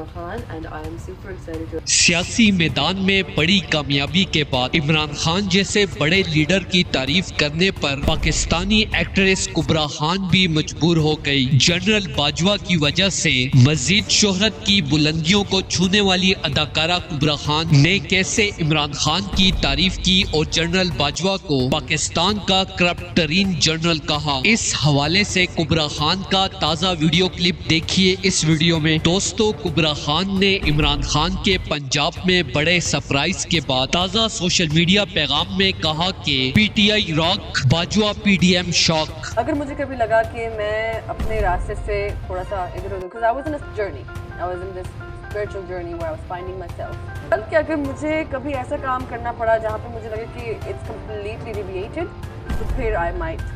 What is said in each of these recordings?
Imran Khan and I am super excited to سیاسی میدان میں بڑی کامیابی کے بعد عمران خان جیسے بڑے لیڈر کی تعریف کرنے پر پاکستانی ایکٹریس کبرا خان بھی مجبور ہو گئی۔ جنرل باجوہ کی وجہ سے مزید شہرت کی بلندیوں کو چھونے والی اداکارہ کبرا خان نے کیسے عمران خان کی تعریف کی اور جنرل باجوہ کو پاکستان کا کرپٹ ترین جنرل کہا، اس حوالے سے کبرا خان کا تازہ ویڈیو کلپ دیکھیے اس ویڈیو میں۔ دوستو، کبرا خان نے عمران خان کے پنجاب میں بڑے سرپرائز کے بعد تازہ سوشل میڈیا پیغام میں کہا کہ P T I rock, Bajwa P D M shock. اگر مجھے کبھی لگا کہ میں اپنے راستے سے تھوڑا سا ادھر ادھر because I was in a journey, I was in this spiritual journey where I was finding myself. بلکہ اگر مجھے کبھی ایسا کام کرنا پڑا جہاں پہ مجھے لگے کہ it's completely deviated, تو پھر I might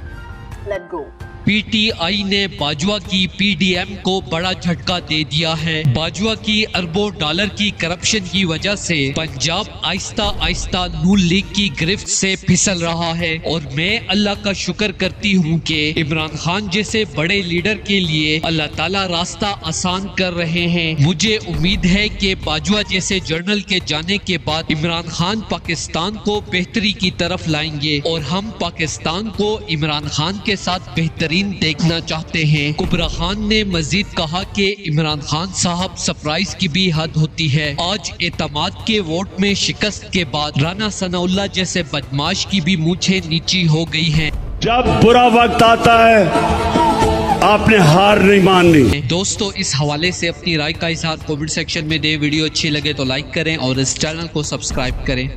let go. P T آئی نے باجوہ کی پی ڈی ایم کو بڑا جھٹکا دے دیا ہے۔ باجوہ کی اربوں ڈالر کی کرپشن کی وجہ سے پنجاب آہستہ آہستہ نون لیگ کی گرفت سے پھسل رہا ہے، اور میں اللہ کا شکر کرتی ہوں کہ عمران خان جیسے بڑے لیڈر کے لیے اللہ تعالیٰ راستہ آسان کر رہے ہیں۔ مجھے امید ہے کہ باجوہ جیسے جنرل کے جانے کے بعد عمران خان پاکستان کو بہتری کی طرف لائیں گے، اور ہم پاکستان کو عمران خان کے ساتھ بہترین دیکھنا چاہتے ہیں۔ کبرا خان نے مزید کہا کہ عمران خان صاحب سرپرائز کی بھی حد ہوتی ہے۔ آج اعتماد کے ووٹ میں شکست کے بعد رانا ثناء اللہ جیسے بدماش کی بھی مونچھیں نیچی ہو گئی ہیں۔ جب برا وقت آتا ہے آپ نے ہار نہیں ماننی۔ دوستو، اس حوالے سے اپنی رائے کا اظہار کمنٹ سیکشن میں دیں۔ ویڈیو اچھی لگے تو لائک کریں اور اس چینل کو سبسکرائب کریں۔